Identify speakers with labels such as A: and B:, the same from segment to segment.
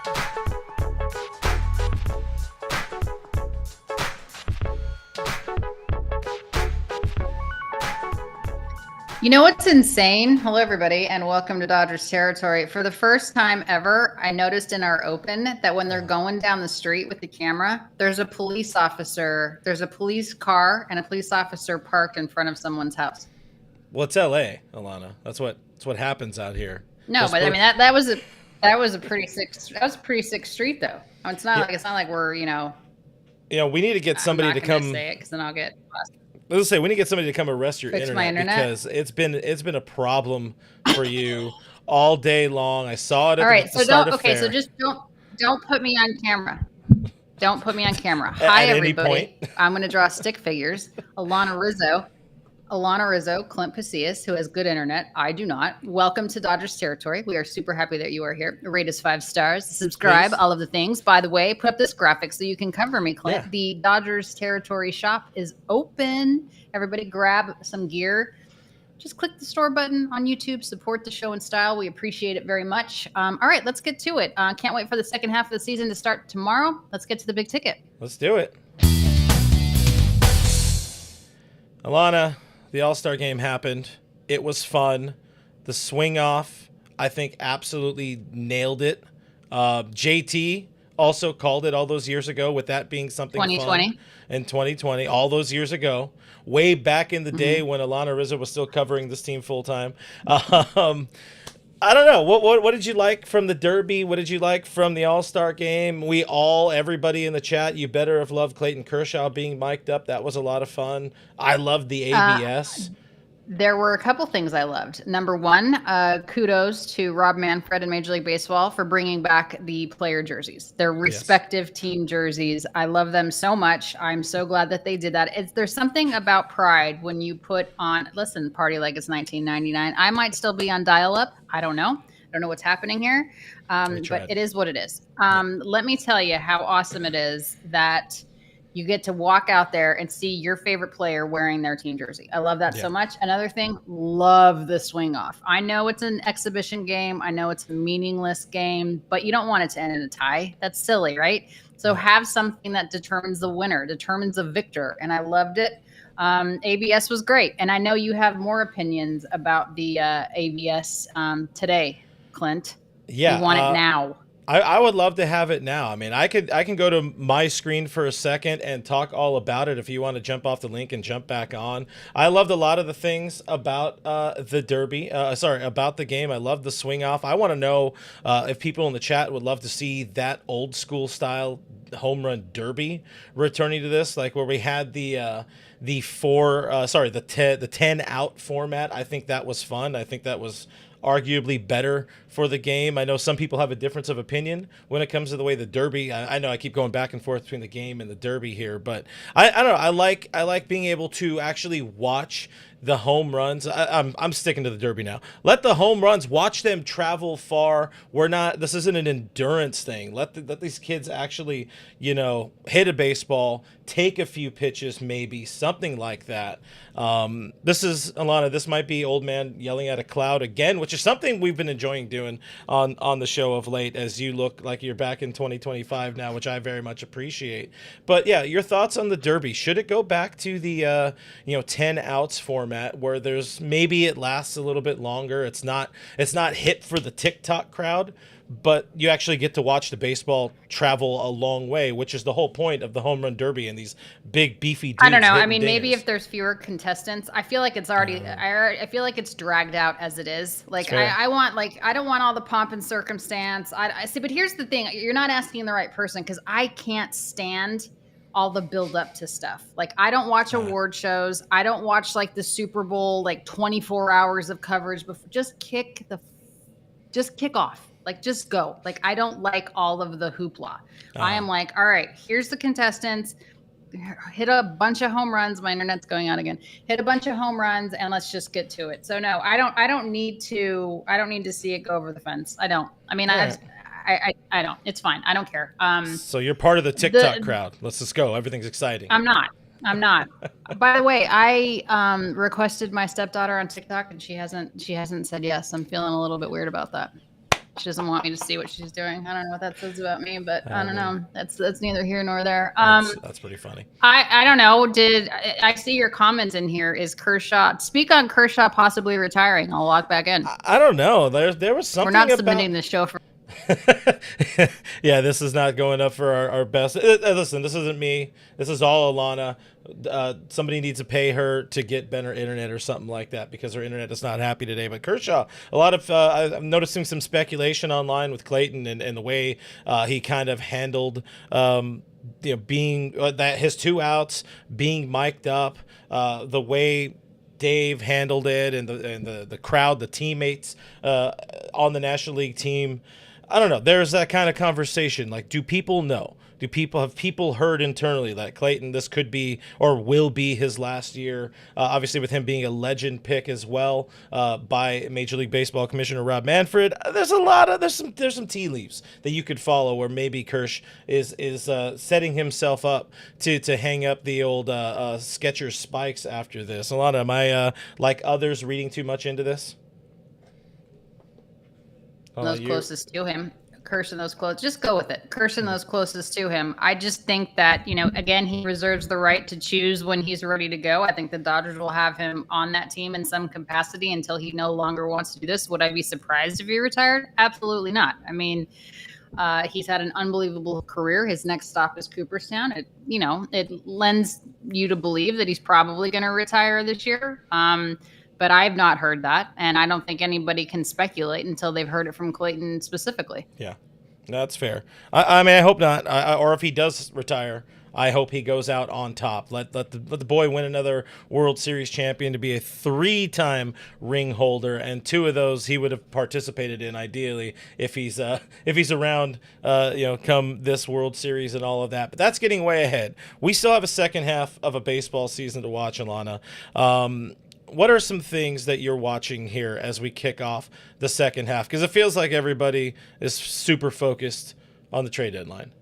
A: You know what's insane? Hello, everybody, and welcome to Dodgers territory. For the first time ever, I noticed in our open that when they're going down the street with the camera, there's a police officer, there's a police car and a police officer parked in front of someone's house.
B: Well, it's L.A., Alanna. That's what happens out here.
A: No, but I mean that was a pretty sick street though. It's not like we're
B: we need to get somebody to come.
A: Say it because then I'll get busted.
B: Let's say we need to get somebody to come arrest your
A: Fix
B: internet,
A: my internet
B: because it's been a problem for you all day long. I saw it. At
A: all right,
B: the start of fair.
A: so just don't put me on camera. Don't put me on camera.
B: Hi,
A: everybody. I'm going to draw stick figures. Alanna Rizzo, Clint Pasillas, who has good internet. I do not. Welcome to Dodgers territory. We are super happy that you are here. Rate us 5 stars. Subscribe. Please. All of the things. By the way, put up this graphic so you can cover me, Clint. Yeah. The Dodgers territory shop is open. Everybody grab some gear. Just click the store button on YouTube. Support the show in style. We appreciate it very much. All right, let's get to it. Can't wait for the second half of the season to start tomorrow. Let's get to the big ticket.
B: Let's do it. Alanna, the All-Star game happened. It was fun. The swing off, I think, absolutely nailed it. JT also called it all those years ago, with that being something
A: 2020.
B: Fun in 2020, all those years ago, way back in the day when Alanna Rizzo was still covering this team full time. I don't know. What did you like from the Derby? What did you like from the All-Star game? Everybody in the chat, you better have loved Clayton Kershaw being mic'd up. That was a lot of fun. I loved the ABS.
A: There were a couple things I loved. Number one, kudos to Rob Manfred and Major League Baseball for bringing back the player jerseys, their respective team jerseys. I love them so much. I'm so glad that they did that. There's something about pride when you put on, listen, party like it's 1999. I might still be on dial-up. I don't know. I don't know what's happening here, but it is what it is. Let me tell you how awesome it is that you get to walk out there and see your favorite player wearing their team jersey. I love that so much. Another thing, love the swing off. I know it's an exhibition game. I know it's a meaningless game, but you don't want it to end in a tie. That's silly, right? So have something that determines the winner, determines a victor. And I loved it. ABS was great. And I know you have more opinions about the ABS today, Clint.
B: Yeah.
A: You want it now.
B: I would love to have it now. I mean, I can go to my screen for a second and talk all about it if you want to jump off the link and jump back on. I loved a lot of the things about the Derby. About the game. I loved the swing off. I want to know if people in the chat would love to see that old school style home run derby returning to this, like where we had the 10 out format. I think that was fun. I think that was arguably better for the game. I know some people have a difference of opinion when it comes to the way the Derby. I know I keep going back and forth between the game and the Derby here, but I don't know. I like being able to actually watch the home runs. I'm sticking to the Derby now. Let the home runs, watch them travel far. This isn't an endurance thing. Let these kids actually, hit a baseball, take a few pitches, maybe something like that. Alanna, this might be old man yelling at a cloud again, which is something we've been enjoying doing on the show of late, as you look like you're back in 2025 now, which I very much appreciate. But yeah, your thoughts on the Derby. Should it go back to the 10 outs format, where there's maybe it lasts a little bit longer? It's not hit for the TikTok crowd, but you actually get to watch the baseball travel a long way, which is the whole point of the home run derby and these big beefy dudes.
A: I don't know. I mean, maybe if there's fewer contestants, I feel like it's already. I feel like it's dragged out as it is. Like I don't want all the pomp and circumstance. I see, but here's the thing: you're not asking the right person, because I can't stand all the build up to stuff. Like, I don't watch award shows. I don't watch like the Super Bowl, like 24 hours of coverage before. Just kick off. Like, just go. Like, I don't like all of the hoopla. I am like, all right, here's the contestants. Hit a bunch of home runs. My internet's going out again. Hit a bunch of home runs and let's just get to it. So no, I don't need to see it go over the fence. I don't. I mean, I don't. It's fine. I don't care.
B: So you're part of the TikTok crowd. Let's just go. Everything's exciting.
A: I'm not. By the way, I requested my stepdaughter on TikTok and she hasn't said yes. I'm feeling a little bit weird about that. She doesn't want me to see what she's doing. I don't know what that says about me, but I don't
B: mean,
A: know. That's neither here nor there.
B: that's pretty funny.
A: I don't know. Did I see your comment in here? Is Kershaw speak on Kershaw possibly retiring? I'll log back in.
B: I don't know. There was something.
A: We're not
B: about...
A: submitting the show for.
B: Yeah, this is not going up for our best. Listen, this isn't me. This is all Alanna. Somebody needs to pay her to get better internet or something like that because her internet is not happy today. But Kershaw, a lot of I'm noticing some speculation online with Clayton and the way he kind of handled being that his 2 outs, being mic'd up, the way Dave handled it, and the crowd, the teammates on the National League team. I don't know. There's that kind of conversation. Like, do people know? Have people heard internally that Clayton, this could be or will be his last year? Obviously, with him being a legend pick as well by Major League Baseball Commissioner Rob Manfred, there's some tea leaves that you could follow, where maybe Kersh is setting himself up to hang up the old Skechers spikes after this. Alanna, am I like others reading too much into this?
A: Those closest to him. Kersh and those close. Just go with it. Kersh and those closest to him. I just think that, again, he reserves the right to choose when he's ready to go. I think the Dodgers will have him on that team in some capacity until he no longer wants to do this. Would I be surprised if he retired? Absolutely not. I mean, he's had an unbelievable career. His next stop is Cooperstown. It lends you to believe that he's probably going to retire this year. But I've not heard that, and I don't think anybody can speculate until they've heard it from Clayton specifically.
B: Yeah, that's fair. I mean, I hope not. Or if he does retire, I hope he goes out on top. Let the boy win another World Series champion, to be a 3-time ring holder, and 2 of those he would have participated in ideally if he's around, come this World Series and all of that. But that's getting way ahead. We still have a second half of a baseball season to watch, Alanna. What are some things that you're watching here as we kick off the second half? Because it feels like everybody is super focused on the trade deadline.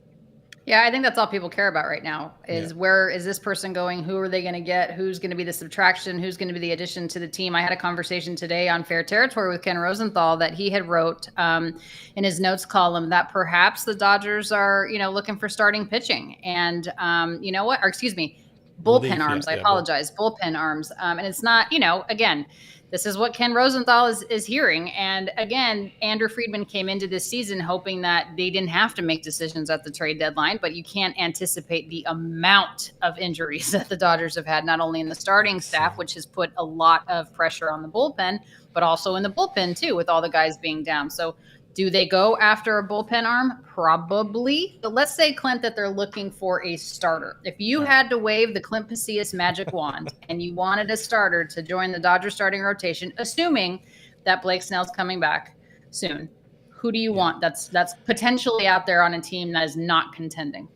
A: Yeah, I think that's all people care about right now is where is this person going? Who are they going to get? Who's going to be the subtraction? Who's going to be the addition to the team? I had a conversation today on Fair Territory with Ken Rosenthal that he had wrote in his notes column that perhaps the Dodgers are, looking for starting pitching. And bullpen arms. I apologize. Bullpen arms. And it's not, again, this is what Ken Rosenthal is hearing. And again, Andrew Friedman came into this season hoping that they didn't have to make decisions at the trade deadline, but you can't anticipate the amount of injuries that the Dodgers have had, not only in the starting staff, which has put a lot of pressure on the bullpen, but also in the bullpen too, with all the guys being down. So do they go after a bullpen arm? Probably. But let's say, Clint, that they're looking for a starter. If you had to wave the Clint Pasillas magic wand and you wanted a starter to join the Dodgers starting rotation, assuming that Blake Snell's coming back soon, who do you want that's potentially out there on a team that is not contending?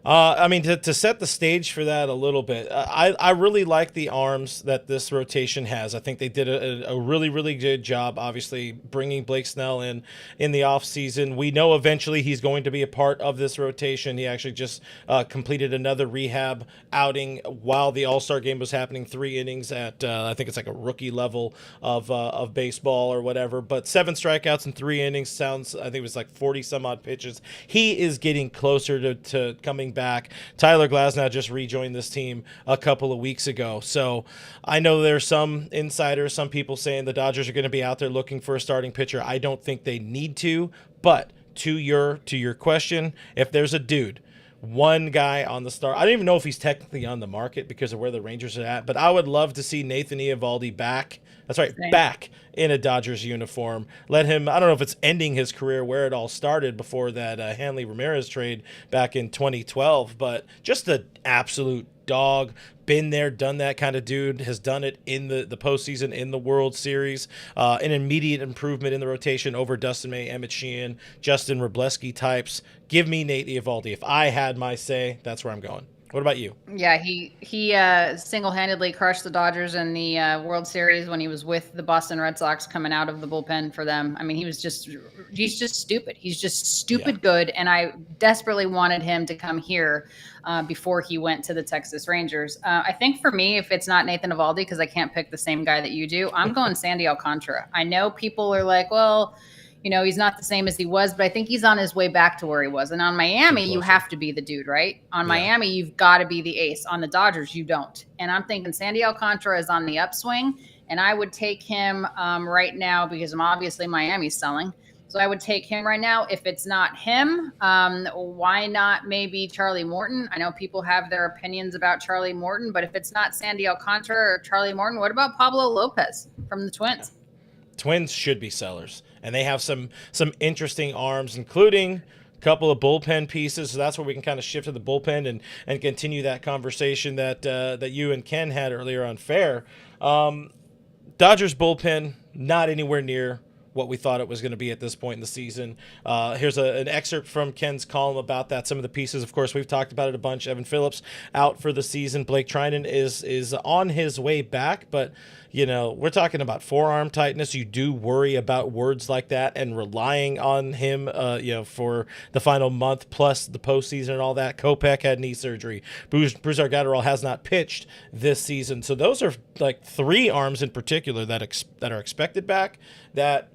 B: I mean, to set the stage for that a little bit, I really like the arms that this rotation has. I think they did a really, really good job, obviously, bringing Blake Snell in the offseason. We know eventually he's going to be a part of this rotation. He actually just completed another rehab outing while the All-Star game was happening, 3 innings at, I think it's like a rookie level of baseball or whatever. But 7 strikeouts in 3 innings I think it was like 40-some-odd pitches. He is getting closer to coming back. Tyler Glasnow just rejoined this team a couple of weeks ago. So I know there's some insiders, some people saying the Dodgers are going to be out there looking for a starting pitcher. I don't think they need to, but to your question, if there's a dude, one guy on the start, I don't even know if he's technically on the market because of where the Rangers are at, but I would love to see Nathan Eovaldi back. That's right, back in a Dodgers uniform. Let him, I don't know if it's ending his career where it all started before that Hanley Ramirez trade back in 2012, but just an absolute dog, been there, done that kind of dude, has done it in the postseason, in the World Series, an immediate improvement in the rotation over Dustin May, Emmett Sheehan, Justin Wrobleski types. Give me Nate Eovaldi. If I had my say, that's where I'm going. What about you?
A: Yeah, he single-handedly crushed the Dodgers in the World Series when he was with the Boston Red Sox coming out of the bullpen for them. I mean, he's just stupid. He's just stupid good, and I desperately wanted him to come here before he went to the Texas Rangers. I think for me, if it's not Nathan Eovaldi, because I can't pick the same guy that you do, I'm going Sandy Alcantara. I know people are like, well, He's not the same as he was, but I think he's on his way back to where he was. And on Miami, you have to be the dude, right? On Miami, you've got to be the ace. On the Dodgers, you don't. And I'm thinking Sandy Alcantara is on the upswing, and I would take him right now because I'm obviously Miami's selling. So I would take him right now. If it's not him, why not maybe Charlie Morton? I know people have their opinions about Charlie Morton, but if it's not Sandy Alcantara or Charlie Morton, what about Pablo Lopez from the Twins?
B: Twins should be sellers, and they have some interesting arms, including a couple of bullpen pieces. So that's where we can kind of shift to the bullpen and continue that conversation that you and Ken had earlier on Fair. Dodgers bullpen, not anywhere near what we thought it was going to be at this point in the season. Here's an excerpt from Ken's column about that. Some of the pieces, of course, we've talked about it a bunch. Evan Phillips out for the season. Blake Trinan is on his way back, but we're talking about forearm tightness. You do worry about words like that and relying on him, for the final month plus the postseason and all that. Kopech had knee surgery. Brusdar Gatterall has not pitched this season. So those are like three arms in particular that are expected back that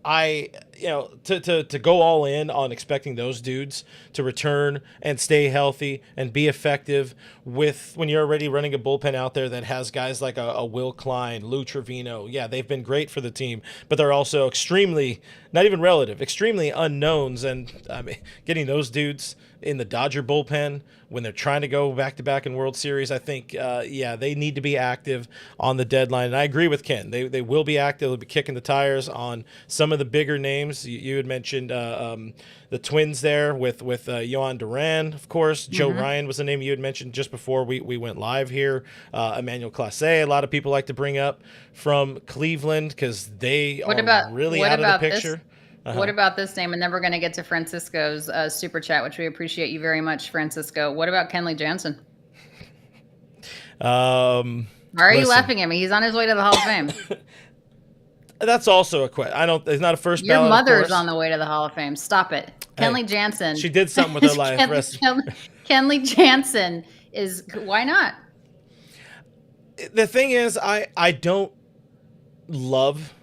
B: to go all in on expecting those dudes to return and stay healthy and be effective when you're already running a bullpen out there that has guys like a Will Klein, Lou Trevino. Yeah, they've been great for the team, but they're also extremely unknowns. And getting those dudes in the Dodger bullpen when they're trying to go back-to-back in World Series, I think, they need to be active on the deadline. And I agree with Ken. They will be active. They'll be kicking the tires on some of the bigger names. You had mentioned the Twins there with Yohan Duran, of course. Joe Ryan was the name you had mentioned just before we went live here. Emmanuel Clase, a lot of people like to bring up from Cleveland because they are really out of the picture.
A: What about this name? And then we're going to get to Francisco's super chat, which we appreciate you very much, Francisco. What about Kenley Jansen?
B: Why
A: are you laughing at me? He's on his way to the Hall of Fame.
B: That's also a question. He's not a first
A: Your
B: ballot.
A: Your mother's on the way to the Hall of Fame. Stop it. Kenley Jansen.
B: She did something with her life.
A: Kenley Jansen is, why not?
B: The thing is, I don't love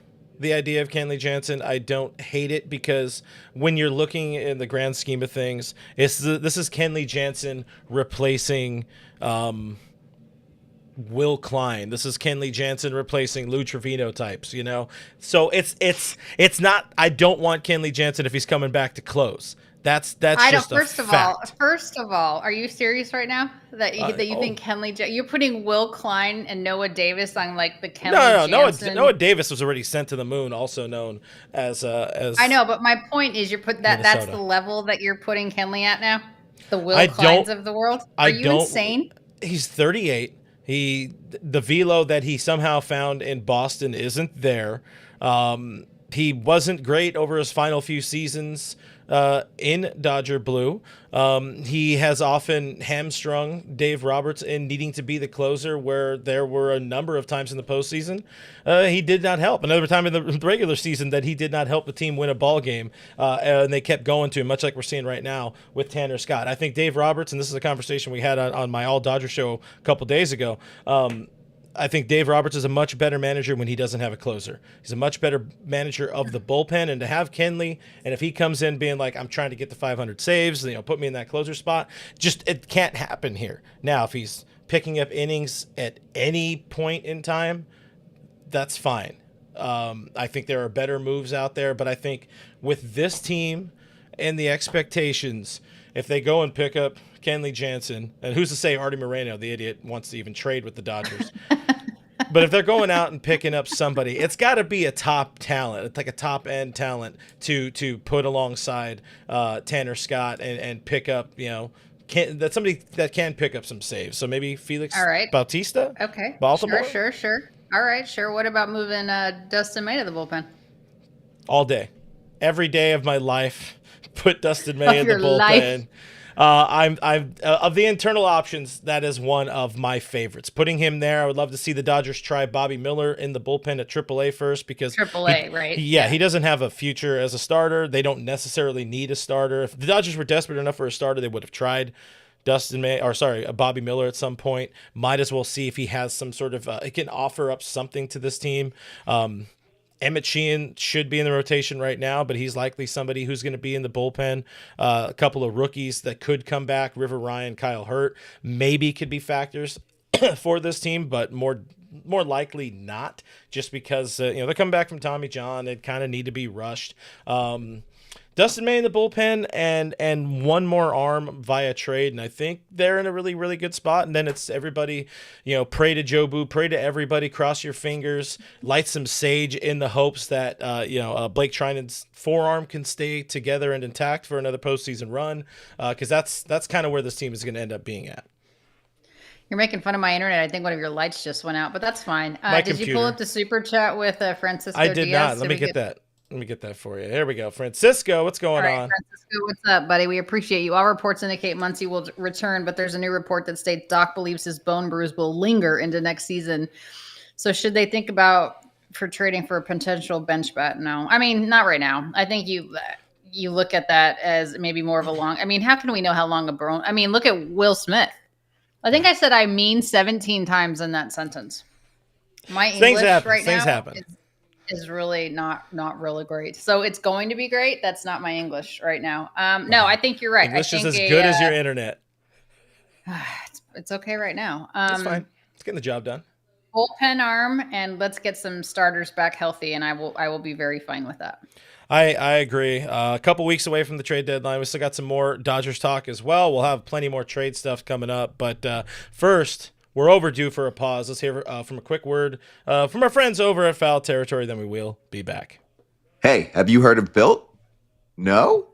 B: the idea of Kenley Jansen. I don't hate it because when you're looking in the grand scheme of things, this is Kenley Jansen replacing Will Klein. This is Kenley Jansen replacing Lou Trevino types, So it's not. I don't want Kenley Jansen if he's coming back to close. That's just a fact.
A: First of all, are you serious right now that you think Kenley? You're putting Will Klein and Noah Davis on like the Kenley Jansen?
B: Noah Davis was already sent to the moon, also known as.
A: I know, but my point is, you're put that. That's the level that you're putting Kenley at now. The Will Kleins of the world. Are you insane?
B: He's 38. The velo that he somehow found in Boston isn't there. He wasn't great over his final few seasons in Dodger blue. He has often hamstrung Dave Roberts in needing to be the closer, where there were a number of times in the postseason he did not help. Another time in the regular season that he did not help the team win a ball game, and they kept going to him, much like we're seeing right now with Tanner Scott. I think Dave Roberts, and this is a conversation we had on my All Dodger show a couple days ago, I think Dave Roberts is a much better manager when he doesn't have a closer. He's a much better manager of the bullpen, and to have Kenley, and if he comes in being like, I'm trying to get the 500 saves, put me in that closer spot, it can't happen here. Now, if he's picking up innings at any point in time, that's fine. I think there are better moves out there, but I think with this team and the expectations, if they go and pick up Kenley Jansen, and who's to say Artie Moreno, the idiot, wants to even trade with the Dodgers. But if they're going out and picking up somebody, it's got to be a top talent. It's like a top-end talent to put alongside Tanner Scott and pick up, that's somebody that can pick up some saves. So maybe Felix Bautista?
A: Okay.
B: Baltimore?
A: Sure. All right, sure. What about moving Dustin May to the bullpen?
B: All day. Every day of my life, put Dustin May in the bullpen. I'm of the internal options, that is one of my favorites. Putting him there, I would love to see the Dodgers try Bobby Miller in the bullpen at AAA first, because
A: AAA, right?
B: Yeah, he doesn't have a future as a starter. They don't necessarily need a starter. If the Dodgers were desperate enough for a starter, they would have tried Bobby Miller at some point. Might as well see if he has some sort of he can offer up something to this team. Emmett Sheehan should be in the rotation right now, but he's likely somebody who's going to be in the bullpen. A couple of rookies that could come back, River Ryan, Kyle Hurt, maybe could be factors for this team, but more likely not, just because they're coming back from Tommy John. They kind of need to be rushed. Dustin May in the bullpen and one more arm via trade, and I think they're in a really, really good spot. And then it's everybody, pray to Jobu, pray to everybody, cross your fingers, light some sage in the hopes that Blake Trinan's forearm can stay together and intact for another postseason run, because that's kind of where this team is going to end up being at.
A: You're making fun of my internet. I think one of your lights just went out, but that's fine. Did you pull up the super chat with Francisco
B: Diaz? I did
A: Diaz?
B: not. Let me get that. Let me get that for you. There we go. Francisco, what's going on?
A: Francisco, what's up, buddy? We appreciate you. All reports indicate Muncy will return, but there's a new report that states Doc believes his bone bruise will linger into next season. So should they think about for trading for a potential bench bat? No. I mean, not right now. I think you look at that as maybe more of a long – I mean, how can we know how long a bone – I mean, look at Will Smith. I think I said 17 times in that sentence. My English right now is really not really great. So it's going to be great. That's not my English right now. No, I think you're right.
B: English is as good as your internet.
A: It's okay right now.
B: It's fine. It's getting the job done.
A: Bullpen arm, and let's get some starters back healthy, and I will be very fine with that.
B: I agree. A couple weeks away from the trade deadline. We still got some more Dodgers talk as well. We'll have plenty more trade stuff coming up. But first, we're overdue for a pause. Let's hear from a quick word from our friends over at Foul Territory. Then we will be back.
C: Hey, have you heard of Built? No?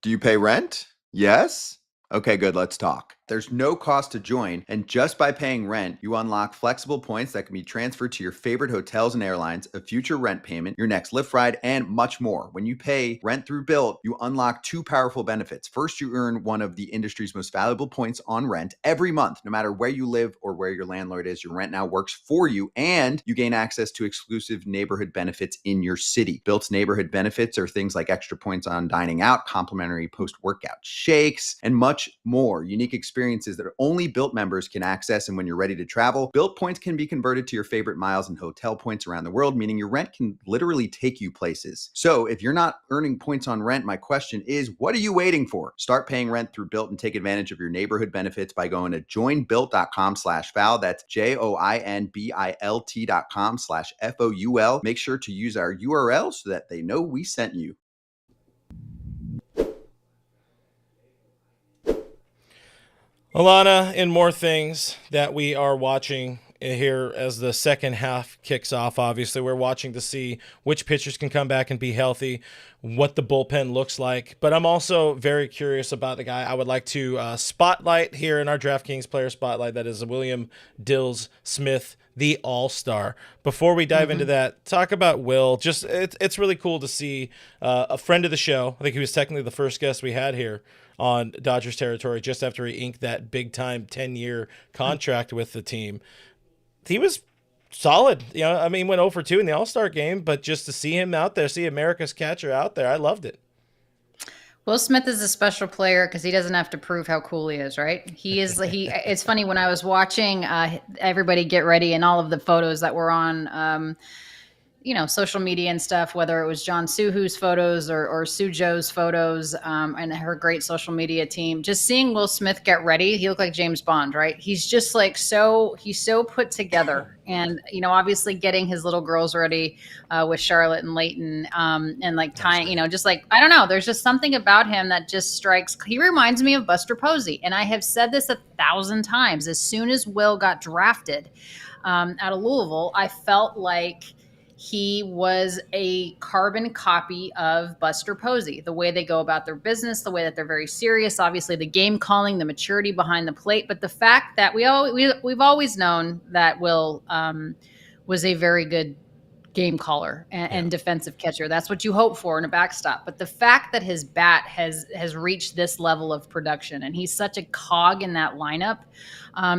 C: Do you pay rent? Yes? Okay, good. Let's talk. There's no cost to join, and just by paying rent, you unlock flexible points that can be transferred to your favorite hotels and airlines, a future rent payment, your next Lyft ride, and much more. When you pay rent through Built, you unlock two powerful benefits. First, you earn one of the industry's most valuable points on rent every month. No matter where you live or where your landlord is, your rent now works for you, and you gain access to exclusive neighborhood benefits in your city. Built's neighborhood benefits are things like extra points on dining out, complimentary post-workout shakes, and much more. Unique experiences that only Built members can access. And when you're ready to travel, Built points can be converted to your favorite miles and hotel points around the world, meaning your rent can literally take you places. So if you're not earning points on rent, my question is, what are you waiting for? Start paying rent through Built and take advantage of your neighborhood benefits by going to joinbuilt.com/foul. That's joinbilt.com/FOUL. Make sure to use our URL so that they know we sent you.
B: Alanna, in more things that we are watching here as the second half kicks off, obviously, we're watching to see which pitchers can come back and be healthy, what the bullpen looks like. But I'm also very curious about the guy I would like to spotlight here in our DraftKings player spotlight. That is William Dills Smith, the all-star. Before we dive into that, talk about Will. Just it's really cool to see a friend of the show. I think he was technically the first guest we had here on Dodgers territory just after he inked that big-time 10-year contract with the team. He was solid. He went 0 for 2 in the All-Star game, but just to see him out there, see America's catcher out there, I loved it.
A: Will Smith is a special player because he doesn't have to prove how cool he is, right? It's funny, when I was watching everybody get ready and all of the photos that were on social media and stuff, whether it was John Suhu's photos or Sue Joe's photos and her great social media team, just seeing Will Smith get ready, he looked like James Bond, right? He's just like he's so put together. And, obviously getting his little girls ready with Charlotte and Leighton and like tying, just like, I don't know, there's just something about him that just strikes. He reminds me of Buster Posey. And I have said this 1,000 times. As soon as Will got drafted out of Louisville, I felt like he was a carbon copy of Buster Posey, the way they go about their business, the way that they're very serious, obviously the game calling, the maturity behind the plate. But the fact that we've always known that Will was a very good game caller and defensive catcher. That's what you hope for in a backstop. But the fact that his bat has reached this level of production and he's such a cog in that lineup,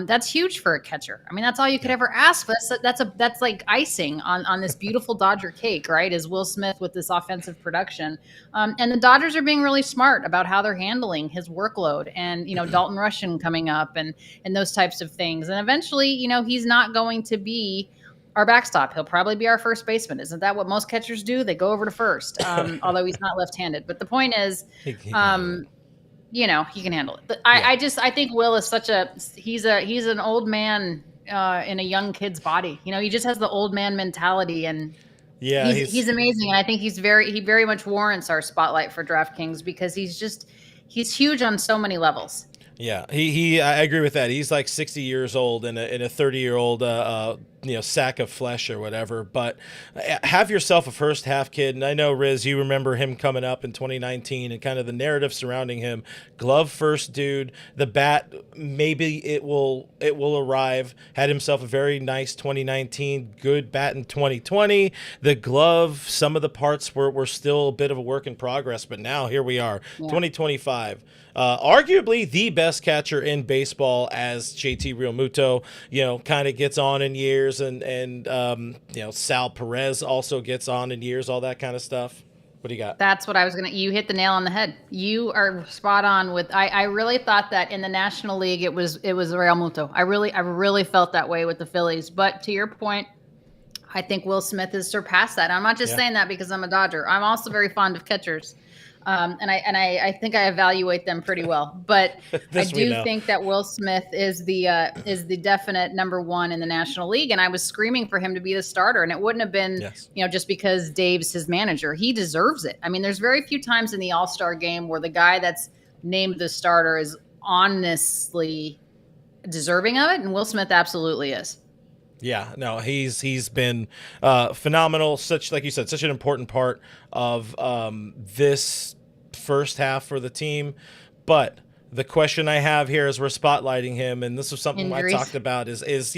A: that's huge for a catcher. I mean, that's all you could ever ask. That's like icing on this beautiful Dodger cake, right? Is Will Smith with this offensive production. And the Dodgers are being really smart about how they're handling his workload and, Dalton Rushing coming up and those types of things. And eventually, he's not going to be our backstop. He'll probably be our first baseman. Isn't that what most catchers do? They go over to first, although he's not left-handed. But the point is,
B: he can
A: he can handle it. But
B: Yeah.
A: I think Will is he's an old man in a young kid's body. He just has the old man mentality, and
B: yeah,
A: he's amazing. And I think he very much warrants our spotlight for DraftKings because he's huge on so many levels.
B: Yeah, I agree with that. He's like 60 years old and a 30-year-old sack of flesh or whatever. But have yourself a first half kid. And I know, Riz, you remember him coming up in 2019 and kind of the narrative surrounding him. Glove first dude. The bat, maybe it will arrive. Had himself a very nice 2019. Good bat in 2020. The glove, some of the parts were still a bit of a work in progress. But now here we are, 2025. Arguably the best catcher in baseball, as JT Realmuto, kind of gets on in years, and Sal Perez also gets on in years, all that kind of stuff. What do you got?
A: That's what I was you hit the nail on the head. You are spot on with. I really thought that in the National League it was Realmuto. I really felt that way with the Phillies. But to your point, I think Will Smith has surpassed that. I'm not just saying that because I'm a Dodger. I'm also very fond of catchers. And I think I evaluate them pretty well, but I do think that Will Smith is the definite number one in the National League. And I was screaming for him to be the starter, and it wouldn't have been, just because Dave's his manager. He deserves it. I mean, there's very few times in the All-Star game where the guy that's named the starter is honestly deserving of it. And Will Smith absolutely is.
B: Yeah, no, he's been phenomenal. Like you said, such an important part of this first half for the team. But the question I have here as we're spotlighting him, and this was something I talked about, is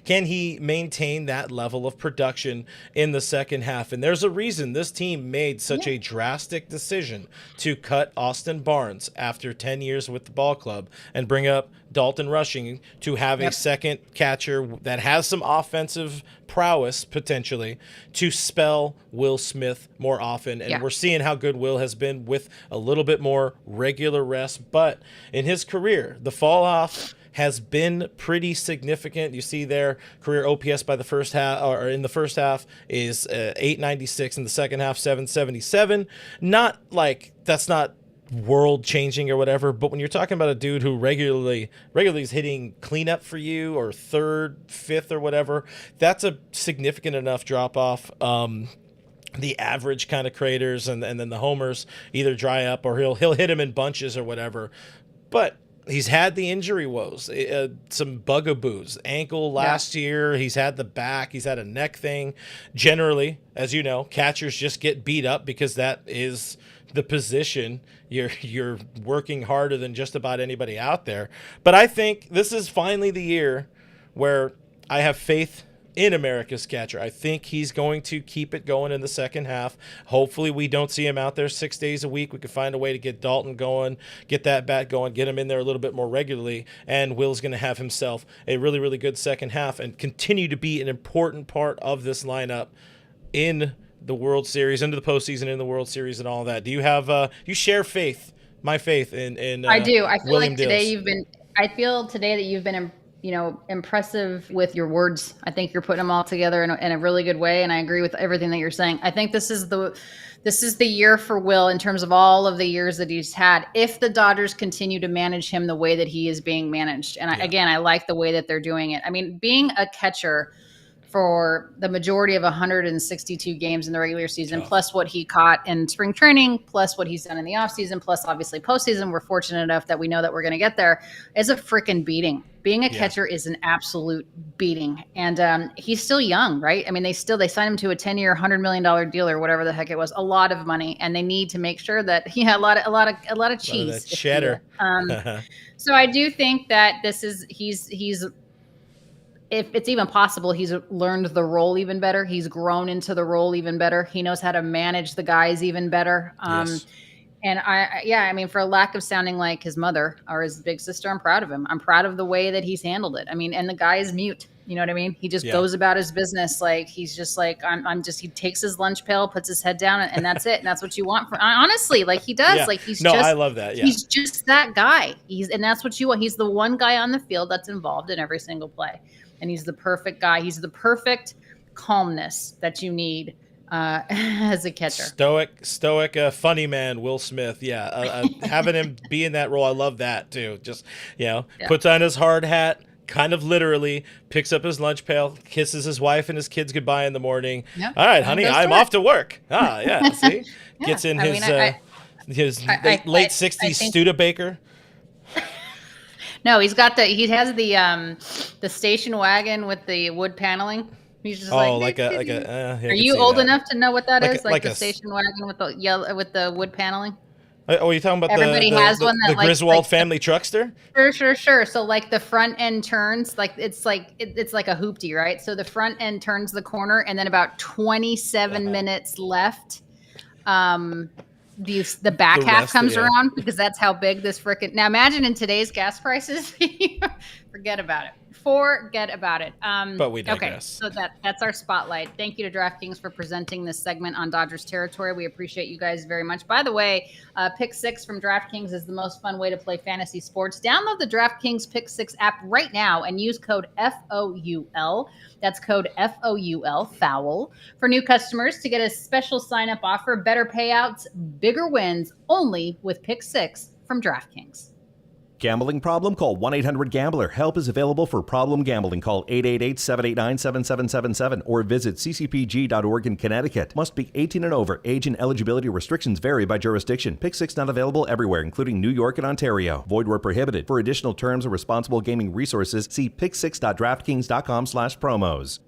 B: can he maintain that level of production in the second half? And there's a reason this team made such a drastic decision to cut Austin Barnes after 10 years with the ball club and bring up Dalton Rushing to have a second catcher that has some offensive prowess potentially to spell Will Smith more often. And we're seeing how good Will has been with a little bit more regular rest. But in his career, the fall off has been pretty significant. You see their career OPS by the first half, or in the first half, is 896. In the second half, 777. Not like that's not world changing or whatever, but when you're talking about a dude who regularly is hitting cleanup for you, or third, fifth, or whatever, that's a significant enough drop off. The average kind of creators and then the homers either dry up or he'll hit him in bunches or whatever. But he's had the injury woes, some bugaboos, ankle last year. He's had the back. He's had a neck thing. Generally, as you know, catchers just get beat up because that is the position. You're working harder than just about anybody out there. But I think this is finally the year where I have faith in America's catcher. I think he's going to keep it going in the second half. Hopefully we don't see him out there 6 days a week. We can find a way to get Dalton going, get that bat going, get him in there a little bit more regularly, and Will's going to have himself a really, really good second half and continue to be an important part of this lineup in the World Series, into the postseason, in the World Series, and all that. Do you have you share my faith in
A: I do. I feel
B: William
A: like today
B: Dills?
A: I feel today that you've been impressive with your words. I think you're putting them all together in a really good way, and I agree with everything that you're saying. I think this is the year for Will in terms of all of the years that he's had, if the Dodgers continue to manage him the way that he is being managed. And I like the way that they're doing it. I mean, being a catcher for the majority of 162 games in the regular season, plus what he caught in spring training, plus what he's done in the offseason, plus obviously postseason, we're fortunate enough that we know that we're going to get there, is a freaking beating. Being a catcher is an absolute beating. And he's still young, right? I mean, they signed him to a 10-year, $100 million deal or whatever the heck it was, a lot of money. And they need to make sure that he had a lot of cheese.
B: That cheddar.
A: So I do think that he's if it's even possible, he's learned the role even better. He's grown into the role even better. He knows how to manage the guys even better. And I mean, for a lack of sounding like his mother or his big sister, I'm proud of him. I'm proud of the way that he's handled it. I mean, and the guy is mute. You know what I mean? He just goes about his business. Like, he's just like, he takes his lunch pail, puts his head down, and that's it. And that's what you want from, honestly, like he does. Like
B: I love that. Yeah.
A: He's just that guy. And that's what you want. He's the one guy on the field that's involved in every single play. And he's the perfect guy. He's the perfect calmness that you need as a catcher.
B: Stoic, funny man, Will Smith. Yeah, having him be in that role, I love that too. Just puts on his hard hat, kind of literally, picks up his lunch pail, kisses his wife and his kids goodbye in the morning. Yep. All right, honey, I'm off to work. See, gets in his late 60s Studebaker.
A: No, he has the station wagon with the wood paneling. He's just are you old enough to know what that is? Like the station wagon with the wood paneling?
B: Oh, are you talking about
A: everybody has one that
B: the Griswold family truckster?
A: Sure. So like the front end turns, it's like a hoopty, right? So the front end turns the corner, and then about 27 minutes left. The back half comes around, because that's how big this frickin'. Now imagine in today's gas prices, forget about it. But we digress. Okay, so that's our spotlight. Thank you to DraftKings for presenting this segment on Dodgers territory. We appreciate you guys very much. By the way, Pick 6 from DraftKings is the most fun way to play fantasy sports. Download the DraftKings Pick 6 app right now and use code FOUL. That's code FOUL, foul, for new customers to get a special sign-up offer, better payouts, bigger wins, only with Pick 6 from DraftKings.
D: Gambling problem? Call 1-800-GAMBLER. Help is available for problem gambling. Call 888-789-7777 or visit ccpg.org in Connecticut. Must be 18 and over. Age and eligibility restrictions vary by jurisdiction. Pick 6 not available everywhere, including New York and Ontario. Void where prohibited. For additional terms and responsible gaming resources, see pick6.draftkings.com/promos.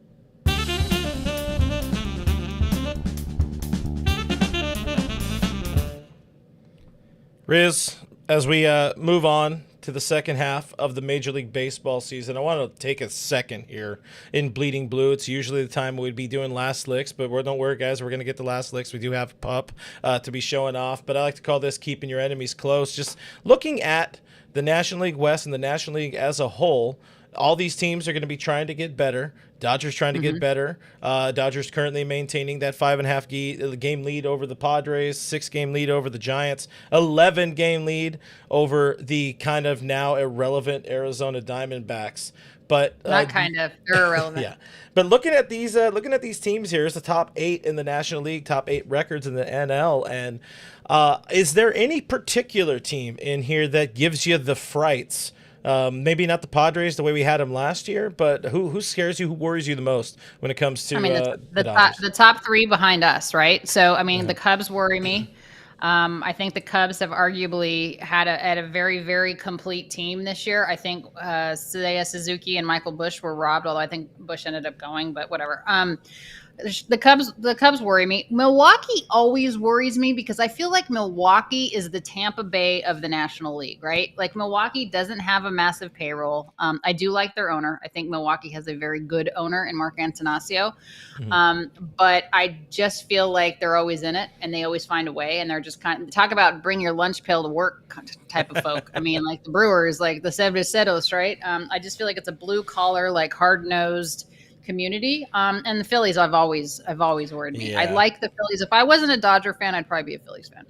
B: Riz, as we move on to the second half of the Major League Baseball season, I want to take a second here in Bleeding Blue. It's usually the time we'd be doing last licks, but don't worry, guys. We're going to get the last licks. We do have a pup to be showing off, but I like to call this keeping your enemies close. Just looking at the National League West and the National League as a whole, all these teams are going to be trying to get better. Dodgers trying to get better. Dodgers currently maintaining that 5.5 game lead over the Padres, 6-game lead over the Giants, 11-game lead over the kind of now irrelevant Arizona Diamondbacks. But
A: they're irrelevant.
B: Yeah, but looking at these teams here, it's the top 8 in the National League, top 8 records in the NL, and is there any particular team in here that gives you the frights? Maybe not the Padres the way we had them last year, but who scares you, who worries you the most when it comes to
A: the top 3 behind us, right? So, the Cubs worry me. I think the Cubs have arguably had a very, very complete team this year. I think Seiya Suzuki and Michael Busch were robbed, although I think Busch ended up going, but whatever. The Cubs worry me. Milwaukee always worries me because I feel like Milwaukee is the Tampa Bay of the National League, right? Like Milwaukee doesn't have a massive payroll. I do like their owner. I think Milwaukee has a very good owner in Mark Antanasio. But I just feel like they're always in it and they always find a way, and they're just kind of talk about bring your lunch pail to work type of folk. Like the Brewers, like the Cerveceros, right? I just feel like it's a blue collar, like hard nosed community. And the Phillies have always worried me. Yeah. I like the Phillies. If I wasn't a Dodger fan, I'd probably be a Phillies fan.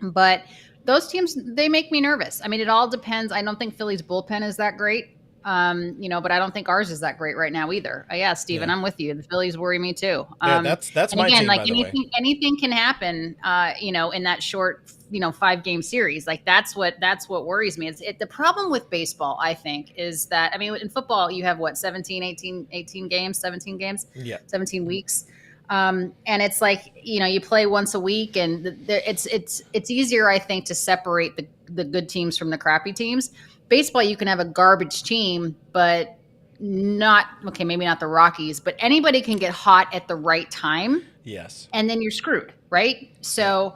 A: But those teams, they make me nervous. It all depends. I don't think Phillies bullpen is that great. But I don't think ours is that great right now either. Yeah, Steven, I'm with you. The Phillies worry me too.
B: That's my team, by the way.
A: Anything can happen, in that short, 5-game series. Like that's what worries me. The problem with baseball, I think, is that, in football, you have 18 games, 17 games, 17 weeks. And it's like, you play once a week, and it's easier, I think, to separate the good teams from the crappy teams. Baseball, you can have a garbage team, but maybe not the Rockies, but anybody can get hot at the right time.
B: Yes.
A: And then you're screwed, right? So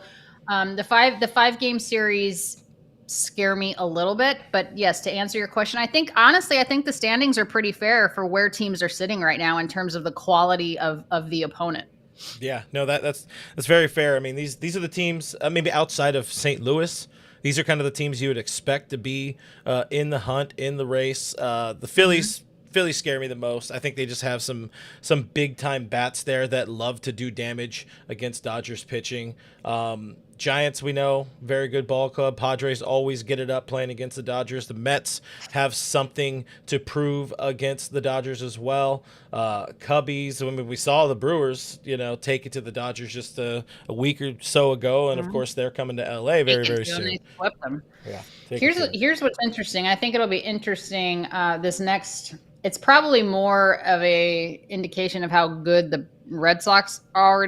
A: the 5-game series scare me a little bit, but yes, to answer your question, I think the standings are pretty fair for where teams are sitting right now in terms of the quality of the opponent.
B: Yeah, no, that's very fair. These are the teams, maybe outside of St. Louis, these are kind of the teams you would expect to be in the hunt, in the race. The Phillies Phillies scare me the most. I think they just have some big time bats there that love to do damage against Dodgers pitching. Giants, we know, very good ball club. Padres always get it up playing against the Dodgers. The Mets have something to prove against the Dodgers as well. Cubbies, I mean, we saw the Brewers, take it to the Dodgers just a week or so ago, and of course they're coming to LA very soon.
A: They swept them.
B: Yeah.
A: Here's what's interesting. I think it'll be interesting. This next, it's probably more of a indication of how good the Red Sox are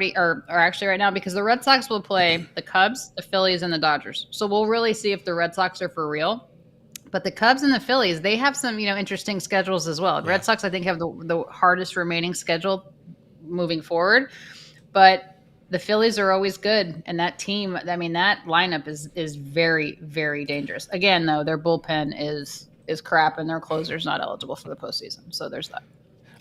A: actually right now, because the Red Sox will play the Cubs, the Phillies, and the Dodgers. So we'll really see if the Red Sox are for real. But the Cubs and the Phillies, they have some, interesting schedules as well. The Red Sox, I think, have the hardest remaining schedule moving forward. But the Phillies are always good. And that team, I mean, that lineup is very, very dangerous. Again, though, their bullpen is crap, and their closer's not eligible for the postseason. So there's that.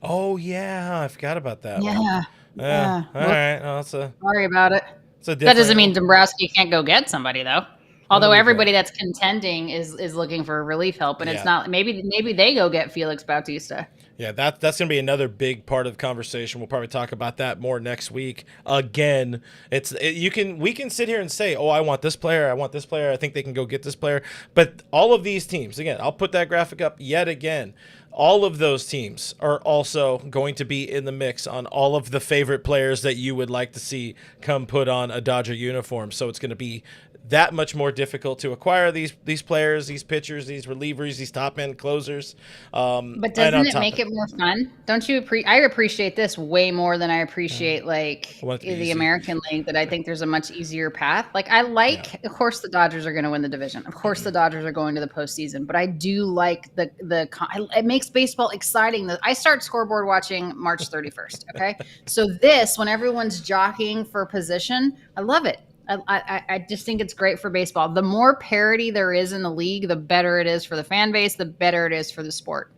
B: Oh, yeah. I forgot about that.
A: Yeah.
B: Yeah. All right. Well,
A: sorry about it.
B: That
A: doesn't mean Dombrowski can't go get somebody, though. Although everybody that's contending is looking for relief help, and it's not. Maybe they go get Felix Bautista.
B: Yeah, that's going to be another big part of the conversation. We'll probably talk about that more next week. Again, we can sit here and say, "Oh, I want this player. I think they can go get this player." But all of these teams, again, I'll put that graphic up yet again. All of those teams are also going to be in the mix on all of the favorite players that you would like to see come put on a Dodger uniform. So it's going to be that much more difficult to acquire these players, these pitchers, these relievers, these top end closers.
A: But doesn't it make it more fun? Don't you? I appreciate this way more than I appreciate the American League. That I think there's a much easier path. Of course, the Dodgers are going to win the division. Of course, the Dodgers are going to the postseason. But I do like it makes baseball exciting. I start scoreboard watching March 31st. Okay, so when everyone's jockeying for position, I love it. I just think it's great for baseball. The more parity there is in the league, the better it is for the fan base, the better it is for the sport.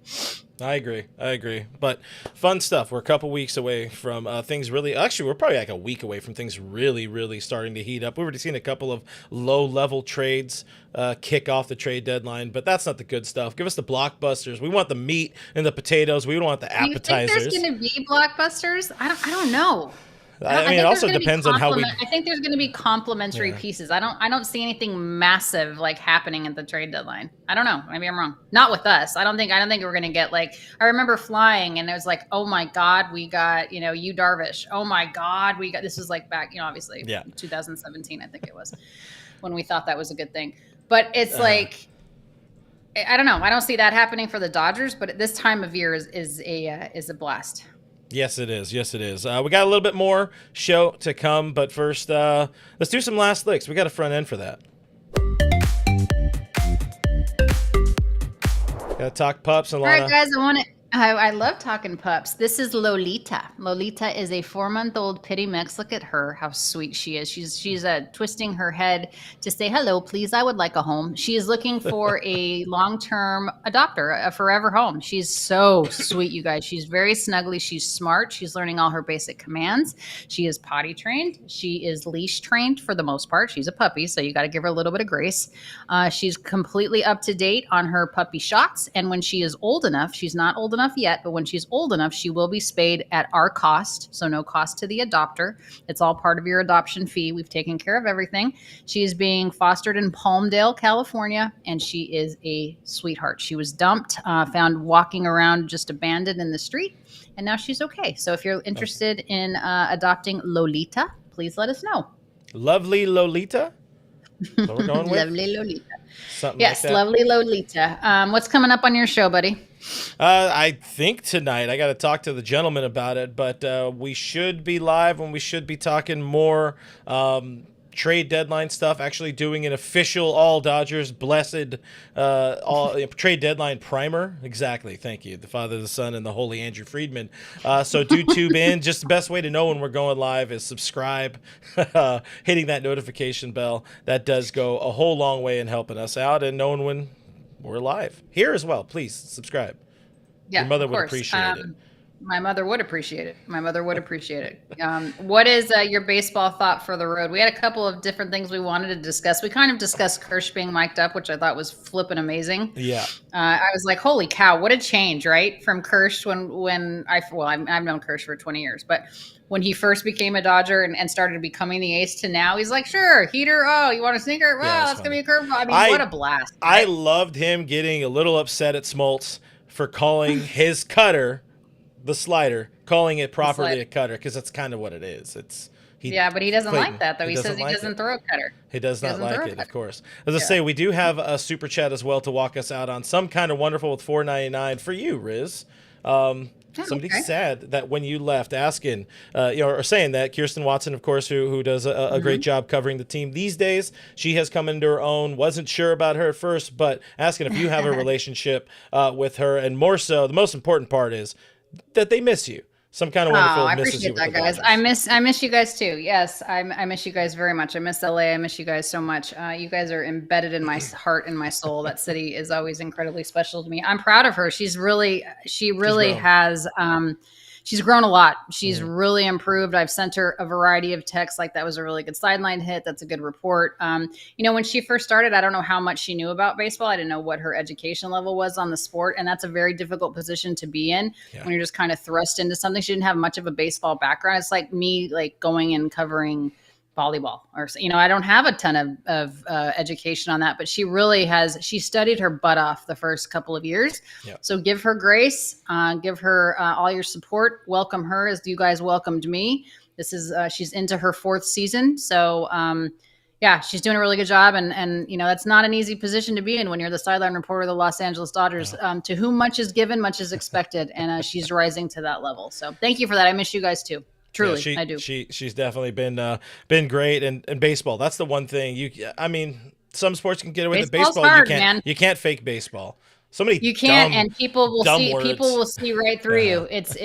B: I agree. But fun stuff. We're a couple weeks away from things really – actually, we're probably like a week away from things really, really starting to heat up. We've already seen a couple of low-level trades kick off the trade deadline, but that's not the good stuff. Give us the blockbusters. We want the meat and the potatoes. We don't want the appetizers.
A: Do you think there's going to be blockbusters? I don't know.
B: I mean, it also depends on how we.
A: I think there's going to be complementary pieces. I don't see anything massive happening at the trade deadline. I don't know. Maybe I'm wrong. Not with us. I don't think we're going to get I remember flying and it was oh my God, we got Yu Darvish. Oh my God, we got. This was back obviously 2017 I think it was when we thought that was a good thing. But it's I don't know. I don't see that happening for the Dodgers. But at this time of year is a blast.
B: Yes, it is. We got a little bit more show to come, but first, let's do some last licks. We got a front end for that. Got to talk pups, Alanna.
A: All right, guys, I love talking pups. This is Lolita. Lolita is a 4-month-old pitty mix. Look at her, how sweet she is. She's twisting her head to say, hello, please, I would like a home. She is looking for a long-term adopter, a forever home. She's so sweet, you guys. She's very snuggly. She's smart. She's learning all her basic commands. She is potty trained. She is leash trained for the most part. She's a puppy, so you got to give her a little bit of grace. She's completely up to date on her puppy shots. And when she is old enough, she's not old enough yet, but when she's old enough, she will be spayed at our cost. So no cost to the adopter. It's all part of your adoption fee. We've taken care of everything. She is being fostered in Palmdale, California, and she is a sweetheart. She was dumped, found walking around just abandoned in the street, and now she's okay. So if you're interested in adopting Lolita, please let us know.
B: Lovely Lolita? So we're going with?
A: Lovely Lolita.
B: Something
A: yes,
B: like that.
A: Lovely Lolita. What's coming up on your show, buddy?
B: I think tonight I got to talk to the gentleman about it, but we should be live and we should be talking more trade deadline stuff, actually doing an official all Dodgers blessed trade deadline primer. Exactly. Thank you. The Father, the Son, and the Holy Andrew Friedman. So do tube in. Just the best way to know when we're going live is subscribe, hitting that notification bell. That does go a whole long way in helping us out and knowing when we're live here as well. Please subscribe.
A: Yeah,
B: your mother would appreciate it.
A: My mother would appreciate it. What is your baseball thought for the road? We had a couple of different things we wanted to discuss. We kind of discussed Kersh being mic'd up, which I thought was flipping amazing.
B: Yeah.
A: I was like, holy cow, what a change, right? From Kersh I've known Kersh for 20 years, but when he first became a Dodger and started becoming the ace to now, he's like, sure, heater. Oh, you want a sinker? Well,
B: Yeah,
A: that's going to be a curveball. I mean, what a blast.
B: Right? I loved him getting a little upset at Smoltz for calling his cutter, the slider, calling it properly a cutter, because that's kind of what it is.
A: But he doesn't like that, though. He says he doesn't throw a cutter.
B: He does not like it, of course. As I say, we do have a super chat as well to walk us out on Some Kind of Wonderful with $4.99 for you, Riz. Somebody said that when you left, asking, or saying that Kirsten Watson, of course, who does a great job covering the team these days, she has come into her own. Wasn't sure about her at first, but asking if you have a relationship with her, and more so, the most important part is that they miss you. Some Kind of Wonderful.
A: I appreciate that, guys. I miss you guys too. Yes, I miss you guys very much. I miss LA. I miss you guys so much. You guys are embedded in my heart and my soul. That city is always incredibly special to me. I'm proud of her. She really has. She's grown a lot. She's really improved. I've sent her a variety of texts, like that was a really good sideline hit. That's a good report. When she first started, I don't know how much she knew about baseball. I didn't know what her education level was on the sport. And that's a very difficult position to be in when you're just kind of thrust into something. She didn't have much of a baseball background. It's like me, like going and covering volleyball, or I don't have a ton of education on that, but she really has. She studied her butt off the first couple of years. So give her grace, give her all your support, welcome her as you guys welcomed me. This is she's into her 4th season, so she's doing a really good job, and that's not an easy position to be in when you're the sideline reporter of the Los Angeles Dodgers, to whom much is given, much is expected, and she's rising to that level. So thank you for that. I miss you guys too. Truly, I do.
B: She's definitely been great, and baseball. That's the one thing some sports can get away with baseball.
A: Hard,
B: you can't fake baseball.
A: You can't, and people will see right through you. It's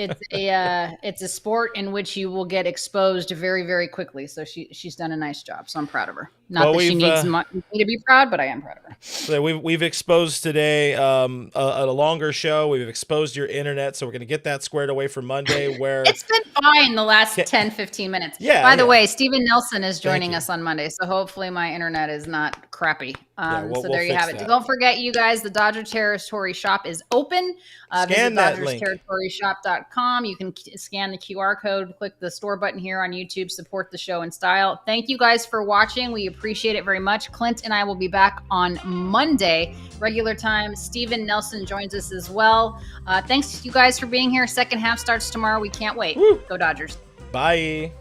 A: a sport in which you will get exposed very, very quickly. So she's done a nice job. So I'm proud of her. Not that she needs me to be proud, but I am proud of her.
B: So we've exposed today a longer show. We've exposed your internet, so we're going to get that squared away for Monday. Where
A: it's been fine the last 10-15 minutes. By the way, Stephen Nelson is joining us on Monday, so hopefully my internet is not crappy. So there you have it. That. Don't forget, you guys, the Dodger Territory Shop is open.
B: Scan that link.
A: DodgersTerritoryShop.com. You can scan the QR code, click the store button here on YouTube, support the show in style. Thank you guys for watching. We appreciate it very much. Clint and I will be back on Monday, regular time. Stephen Nelson joins us as well. Thanks you guys for being here. Second half starts tomorrow. We can't wait.
B: Woo.
A: Go Dodgers.
B: Bye.